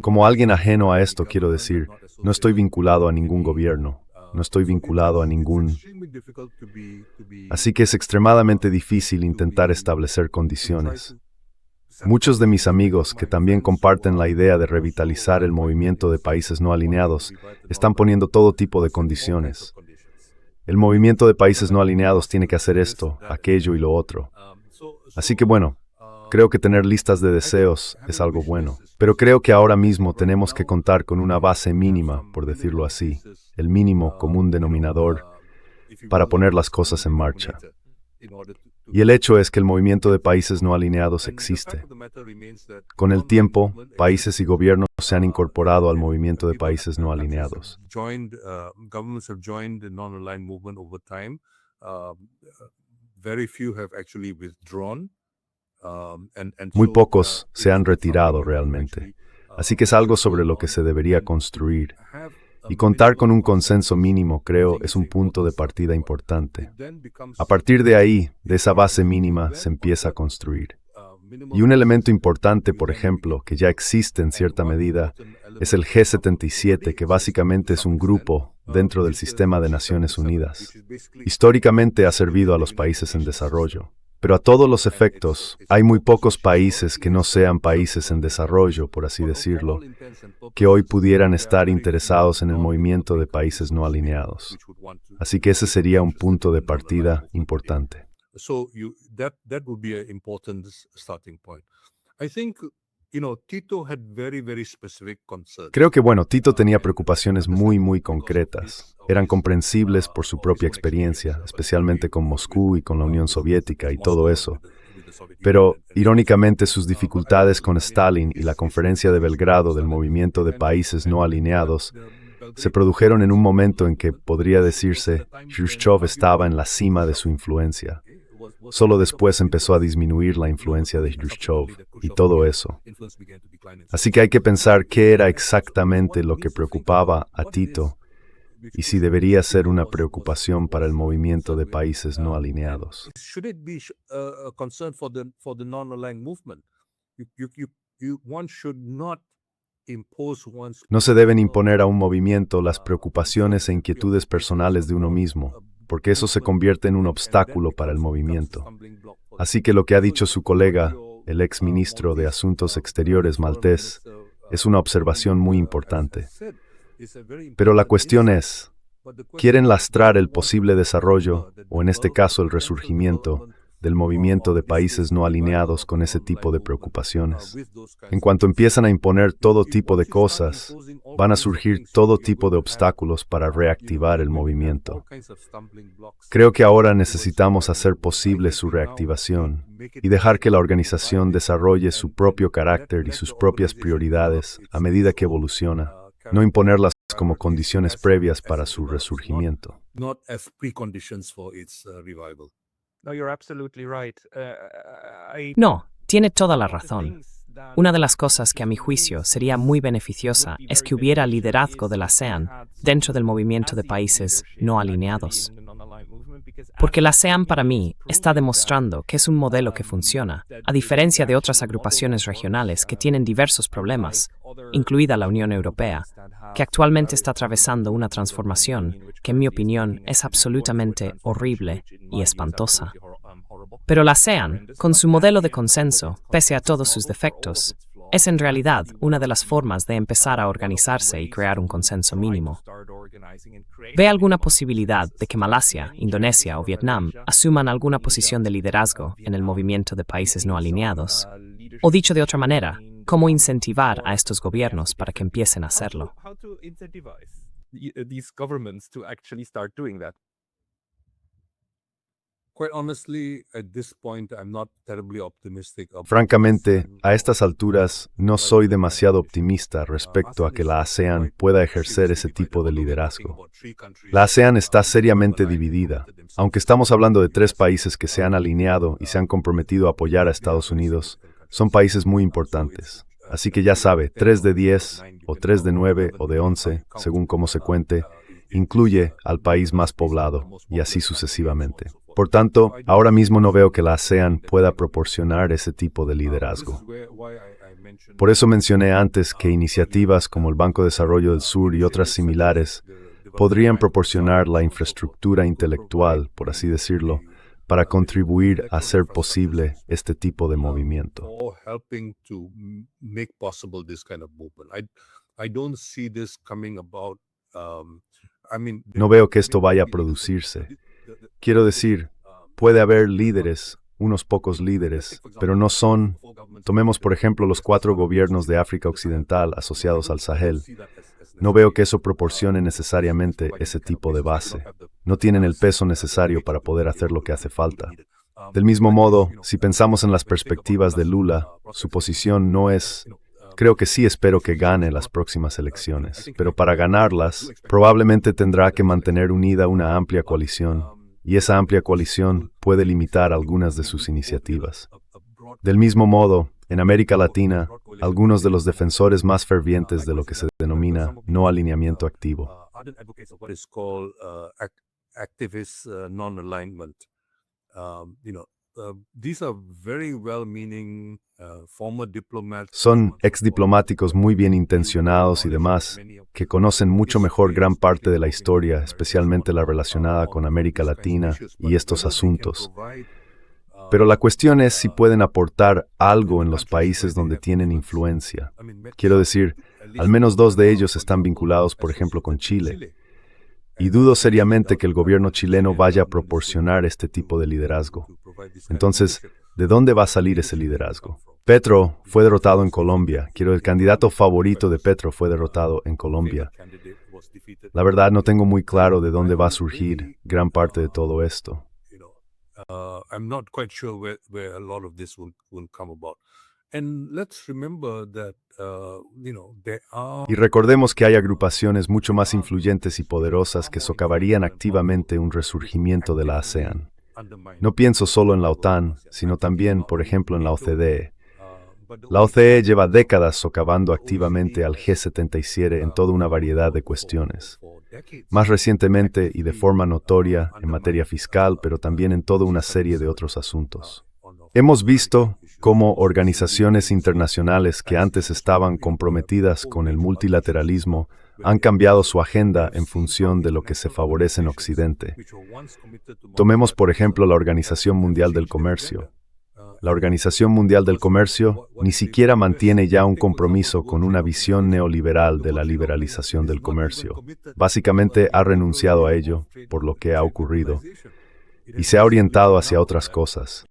[SPEAKER 2] Como alguien ajeno a esto, quiero decir, no estoy vinculado a ningún gobierno, no estoy vinculado a ningún... Así que es extremadamente difícil intentar establecer condiciones. Muchos de mis amigos, que también comparten la idea de revitalizar el movimiento de países no alineados, están poniendo todo tipo de condiciones. El movimiento de países no alineados tiene que hacer esto, aquello y lo otro. Así que bueno, creo que tener listas de deseos es algo bueno. Pero creo que ahora mismo tenemos que contar con una base mínima, por decirlo así, el mínimo común denominador, para poner las cosas en marcha. Y el hecho es que el movimiento de países no alineados existe. Con el tiempo, países y gobiernos se han incorporado al movimiento de países no alineados. Muy pocos se han retirado realmente. Así que es algo sobre lo que se debería construir. Y contar con un consenso mínimo, creo, es un punto de partida importante. A partir de ahí, de esa base mínima, se empieza a construir. Y un elemento importante, por ejemplo, que ya existe en cierta medida, es el G77, que básicamente es un grupo dentro del sistema de Naciones Unidas. Históricamente ha servido a los países en desarrollo. Pero a todos los efectos, hay muy pocos países que no sean países en desarrollo, por así decirlo, que hoy pudieran estar interesados en el movimiento de países no alineados. Así que ese sería un punto de partida importante.
[SPEAKER 3] That would be an important starting point. I think, Tito had very specific concerns.
[SPEAKER 2] Creo que, Tito tenía preocupaciones muy concretas. Eran comprensibles por su propia experiencia, especialmente con Moscú y con la Unión Soviética y todo eso. Pero, irónicamente, sus dificultades con Stalin y la Conferencia de Belgrado del movimiento de países no alineados se produjeron en un momento en que, podría decirse, Khrushchev estaba en la cima de su influencia. Solo después empezó a disminuir la influencia de Khrushchev y todo eso. Así que hay que pensar qué era exactamente lo que preocupaba a Tito y si debería ser una preocupación para el movimiento de países no alineados.
[SPEAKER 3] Should it be a concern for the non-aligned movement? One should not impose one's.
[SPEAKER 2] No se deben imponer a un movimiento las preocupaciones e inquietudes personales de uno mismo, porque eso se convierte en un obstáculo para el movimiento. Así que lo que ha dicho su colega, el ex ministro de Asuntos Exteriores maltés, es una observación muy importante. Pero la cuestión es, ¿quieren lastrar el posible desarrollo, o en este caso el resurgimiento, del movimiento de países no alineados con ese tipo de preocupaciones? En cuanto empiezan a imponer todo tipo de cosas, van a surgir todo tipo de obstáculos para reactivar el movimiento. Creo que ahora necesitamos hacer posible su reactivación y dejar que la organización desarrolle su propio carácter y sus propias prioridades a medida que evoluciona, no imponerlas como condiciones previas para su resurgimiento.
[SPEAKER 3] Not as preconditions for its revival.
[SPEAKER 4] No, you're absolutely right.
[SPEAKER 1] No, tiene toda la razón. Una de las cosas que a mi juicio sería muy beneficiosa es que hubiera liderazgo de la ASEAN dentro del movimiento de países no alineados. Porque la ASEAN para mí está demostrando que es un modelo que funciona, a diferencia de otras agrupaciones regionales que tienen diversos problemas, incluida la Unión Europea, que actualmente está atravesando una transformación que en mi opinión es absolutamente horrible y espantosa. Pero la ASEAN, con su modelo de consenso, pese a todos sus defectos, es en realidad una de las formas de empezar a organizarse y crear un consenso mínimo. ¿Ve alguna posibilidad de que Malasia, Indonesia o Vietnam asuman alguna posición de liderazgo en el movimiento de países no alineados? O dicho de otra manera, ¿cómo incentivar a estos gobiernos para que empiecen a hacerlo?
[SPEAKER 4] How to incentivize these governments to actually start doing that?
[SPEAKER 3] Quite honestly, at this point, I'm not terribly optimistic about
[SPEAKER 2] Francamente, a estas alturas no soy demasiado optimista respecto a que la ASEAN pueda ejercer ese tipo de liderazgo. La ASEAN está seriamente dividida. Aunque estamos hablando de 3 países que se han alineado y se han comprometido a apoyar a Estados Unidos, son países muy importantes. Así que ya sabe, 3 de 10, o 3 de 9, o de 11, según cómo se cuente, incluye al país más poblado, y así sucesivamente. Por tanto, ahora mismo no veo que la ASEAN pueda proporcionar ese tipo de liderazgo. Por eso mencioné antes que iniciativas como el Banco de Desarrollo del Sur y otras similares podrían proporcionar la infraestructura intelectual, por así decirlo, para contribuir a hacer posible este tipo de movimiento.
[SPEAKER 3] or helping to make possible this kind of movement. I don't see this coming about.
[SPEAKER 2] No veo que esto vaya a producirse. Quiero decir, puede haber líderes, unos pocos líderes, pero no son. Tomemos por ejemplo los 4 gobiernos de África Occidental asociados al Sahel. No veo que eso proporcione necesariamente ese tipo de base. No tienen el peso necesario para poder hacer lo que hace falta. Del mismo modo, si pensamos en las perspectivas de Lula, su posición no es... Creo que sí espero que gane las próximas elecciones, pero para ganarlas, probablemente tendrá que mantener unida una amplia coalición, y esa amplia coalición puede limitar algunas de sus iniciativas. Del mismo modo, en América Latina, algunos de los defensores más fervientes de lo que se denomina no alineamiento activo.
[SPEAKER 3] What is called activist non-alignment. these are very well-meaning former diplomats.
[SPEAKER 2] Son exdiplomáticos muy bien intencionados y demás, que conocen mucho mejor gran parte de la historia, especialmente la relacionada con América Latina y estos asuntos. Pero la cuestión es si pueden aportar algo en los países donde tienen influencia. Quiero decir, al menos 2 de ellos están vinculados, por ejemplo, con Chile. Y dudo seriamente que el gobierno chileno vaya a proporcionar este tipo de liderazgo. Entonces, ¿de dónde va a salir ese liderazgo? Petro fue derrotado en Colombia. El candidato favorito de Petro fue derrotado en Colombia. La verdad, no tengo muy claro de dónde va a surgir gran parte de todo esto.
[SPEAKER 3] I'm not quite sure where a lot of this will come about. And let's remember that, there are...
[SPEAKER 2] Y recordemos que hay agrupaciones mucho más influyentes y poderosas que socavarían activamente un resurgimiento de la ASEAN. No pienso solo en la OTAN, sino también, por ejemplo, en la OCDE. La OCDE lleva décadas socavando activamente al G77 en toda una variedad de cuestiones. Más recientemente y de forma notoria en materia fiscal, pero también en toda una serie de otros asuntos. Hemos visto cómo organizaciones internacionales que antes estaban comprometidas con el multilateralismo han cambiado su agenda en función de lo que se favorece en Occidente. Tomemos, por ejemplo, la Organización Mundial del Comercio. La Organización Mundial del Comercio ni siquiera mantiene ya un compromiso con una visión neoliberal de la liberalización del comercio. Básicamente ha renunciado a ello por lo que ha ocurrido y se ha orientado hacia otras cosas.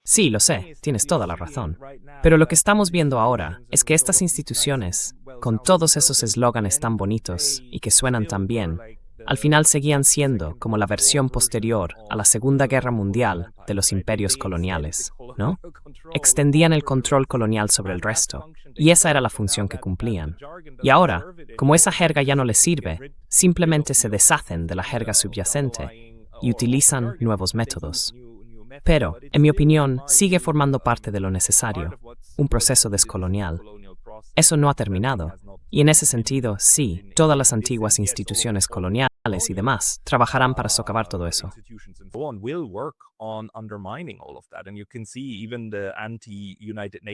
[SPEAKER 1] Sí, lo sé, tienes toda la razón. Pero lo que estamos viendo ahora es que estas instituciones, con todos esos eslóganes tan bonitos y que suenan tan bien, al final seguían siendo como la versión posterior a la Segunda Guerra Mundial de los imperios coloniales, ¿no? Extendían el control colonial sobre el resto, y esa era la función que cumplían. Y ahora, como esa jerga ya no les sirve, simplemente se deshacen de la jerga subyacente y utilizan nuevos métodos. Pero, en mi opinión, sigue formando parte de lo necesario, un proceso descolonial. Eso no ha terminado, y en ese sentido, sí, todas las antiguas instituciones coloniales y demás trabajarán para socavar todo eso.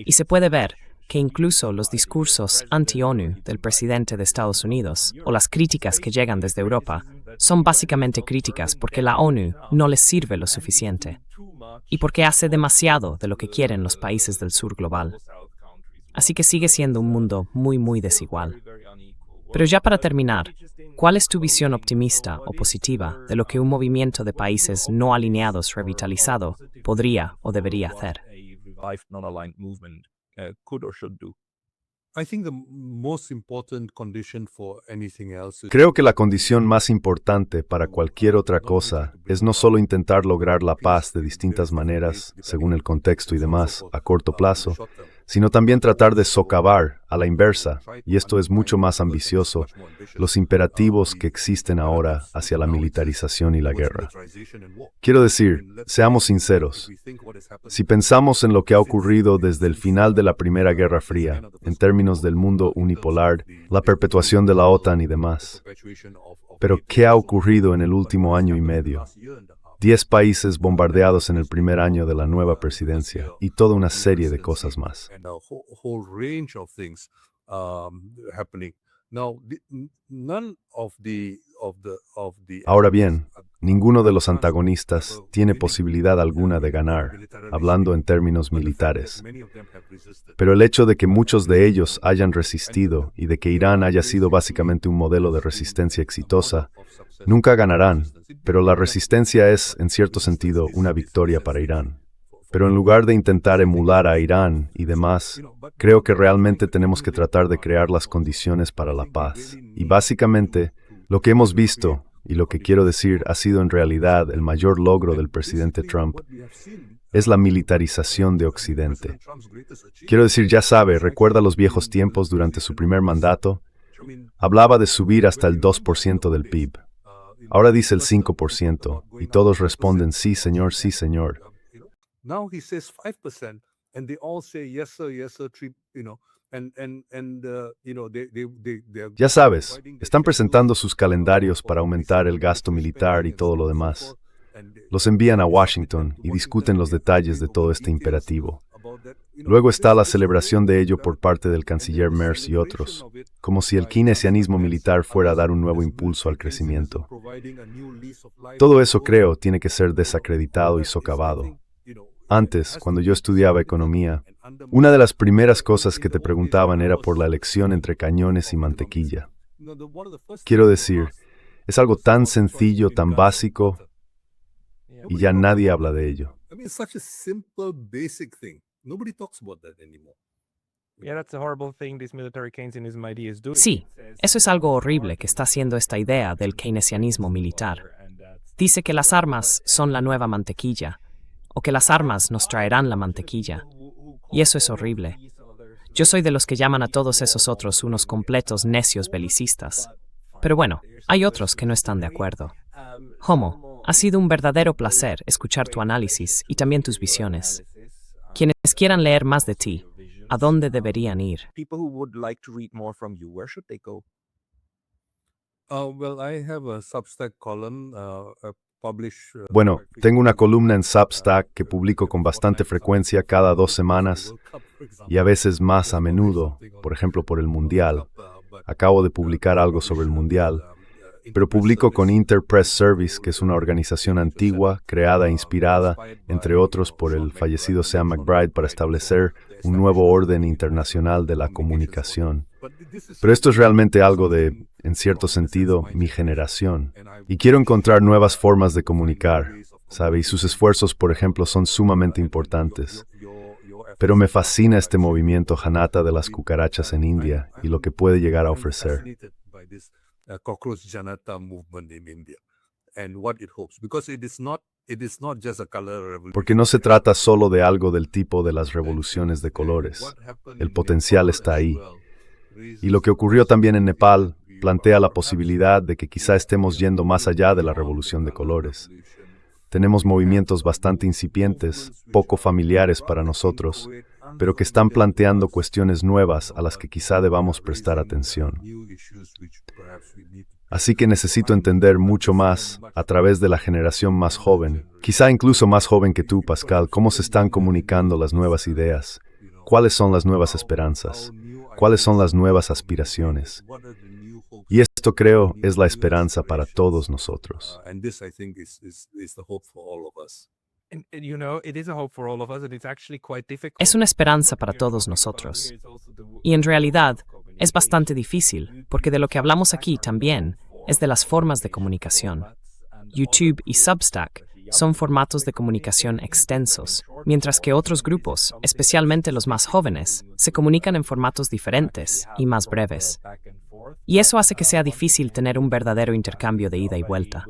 [SPEAKER 1] Y se puede ver que incluso los discursos anti-ONU del presidente de Estados Unidos o las críticas que llegan desde Europa son básicamente críticas porque la ONU no les sirve lo suficiente y porque hace demasiado de lo que quieren los países del sur global. Así que sigue siendo un mundo muy, muy desigual. Pero ya para terminar, ¿cuál es tu visión optimista o positiva de lo que un movimiento de países no alineados revitalizado podría o debería hacer?
[SPEAKER 2] Creo que la condición más importante para cualquier otra cosa es no solo intentar lograr la paz de distintas maneras, según el contexto y demás, a corto plazo, sino también tratar de socavar, a la inversa, y esto es mucho más ambicioso, los imperativos que existen ahora hacia la militarización y la guerra. Quiero decir, seamos sinceros, si pensamos en lo que ha ocurrido desde el final de la Primera Guerra Fría, en términos del mundo unipolar, la perpetuación de la OTAN y demás, pero ¿qué ha ocurrido en el último año y medio? 10 países bombardeados en el primer año de la nueva presidencia y toda una serie de cosas más. Ahora bien, ninguno de los antagonistas tiene posibilidad alguna de ganar, hablando en términos militares. Pero el hecho de que muchos de ellos hayan resistido y de que Irán haya sido básicamente un modelo de resistencia exitosa, nunca ganarán, pero la resistencia es, en cierto sentido, una victoria para Irán. Pero en lugar de intentar emular a Irán y demás, creo que realmente tenemos que tratar de crear las condiciones para la paz. Y básicamente, lo que hemos visto, y lo que quiero decir ha sido en realidad el mayor logro del presidente Trump, es la militarización de Occidente. Quiero decir, ya sabe, recuerda los viejos tiempos durante su primer mandato, hablaba de subir hasta el 2% del PIB. Ahora dice el 5%, y todos responden, sí, señor, sí, señor. Ya sabes, están presentando sus calendarios para aumentar el gasto militar y todo lo demás. Los envían a Washington y discuten los detalles de todo este imperativo. Luego está la celebración de ello por parte del canciller Merz y otros, como si el keynesianismo militar fuera a dar un nuevo impulso al crecimiento. Todo eso, creo, tiene que ser desacreditado y socavado. Antes, cuando yo estudiaba economía, una de las primeras cosas que te preguntaban era por la elección entre cañones y mantequilla. Quiero decir, es algo tan sencillo, tan básico, y ya nadie habla de ello.
[SPEAKER 1] Sí, eso es algo horrible que está haciendo esta idea del keynesianismo militar. Dice que las armas son la nueva mantequilla, o que las armas nos traerán la mantequilla. Y eso es horrible. Yo soy de los que llaman a todos esos otros unos completos necios belicistas. Pero bueno, hay otros que no están de acuerdo. Homo, ha sido un verdadero placer escuchar tu análisis y también tus visiones. Quienes quieran leer más de ti, ¿a dónde deberían ir?
[SPEAKER 2] Bueno, tengo una columna en Substack que publico con bastante frecuencia cada 2 semanas y a veces más a menudo, por ejemplo por el Mundial. Acabo de publicar algo sobre el Mundial, pero publico con Interpress Service, que es una organización antigua, creada e inspirada, entre otros, por el fallecido Sam McBride para establecer un nuevo orden internacional de la comunicación. Pero esto es realmente algo de, en cierto sentido, mi generación. Y quiero encontrar nuevas formas de comunicar, ¿sabe? Y sus esfuerzos, por ejemplo, son sumamente importantes. Pero me fascina este movimiento Janata de las cucarachas en India y lo que puede llegar a ofrecer.
[SPEAKER 3] Cockroach Janata movement in India and what it hopes, because it is not just a color revolution.
[SPEAKER 2] Porque no se trata solo de algo del tipo de las revoluciones de colores. El potencial está ahí. Y lo que ocurrió también en Nepal plantea la posibilidad de que quizá estemos yendo más allá de la revolución de colores. Tenemos movimientos bastante incipientes, poco familiares para nosotros, pero que están planteando cuestiones nuevas a las que quizá debamos prestar atención. Así que necesito entender mucho más, a través de la generación más joven, quizá incluso más joven que tú, Pascal, cómo se están comunicando las nuevas ideas, cuáles son las nuevas esperanzas, cuáles son las nuevas aspiraciones. Y esto, creo, es la esperanza para todos nosotros.
[SPEAKER 1] Es una esperanza para todos nosotros. Y en realidad, es bastante difícil, porque de lo que hablamos aquí también es de las formas de comunicación. YouTube y Substack son formatos de comunicación extensos, mientras que otros grupos, especialmente los más jóvenes, se comunican en formatos diferentes y más breves. Y eso hace que sea difícil tener un verdadero intercambio de ida y vuelta.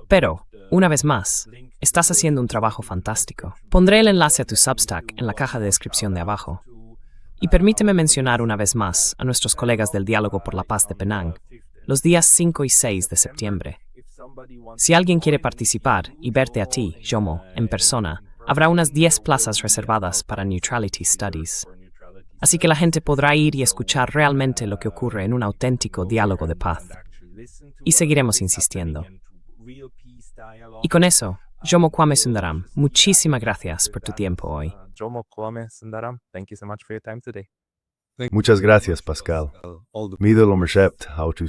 [SPEAKER 1] Pero, una vez más, estás haciendo un trabajo fantástico. Pondré el enlace a tu Substack en la caja de descripción de abajo. Y permíteme mencionar una vez más a nuestros colegas del Diálogo por la Paz de Penang, los días 5 y 6 de septiembre. Si alguien quiere participar y verte a ti, Jomo, en persona, habrá unas 10 plazas reservadas para Neutrality Studies. Así que la gente podrá ir y escuchar realmente lo que ocurre en un auténtico diálogo de paz. Y seguiremos insistiendo. Y con eso, Jomo Kwame Sundaram, muchísimas gracias por tu tiempo hoy.
[SPEAKER 4] Jomo Kwame Sundaram, thank you so much for your time today.
[SPEAKER 2] Muchas gracias, Pascal. Mídelo, Mercept, how to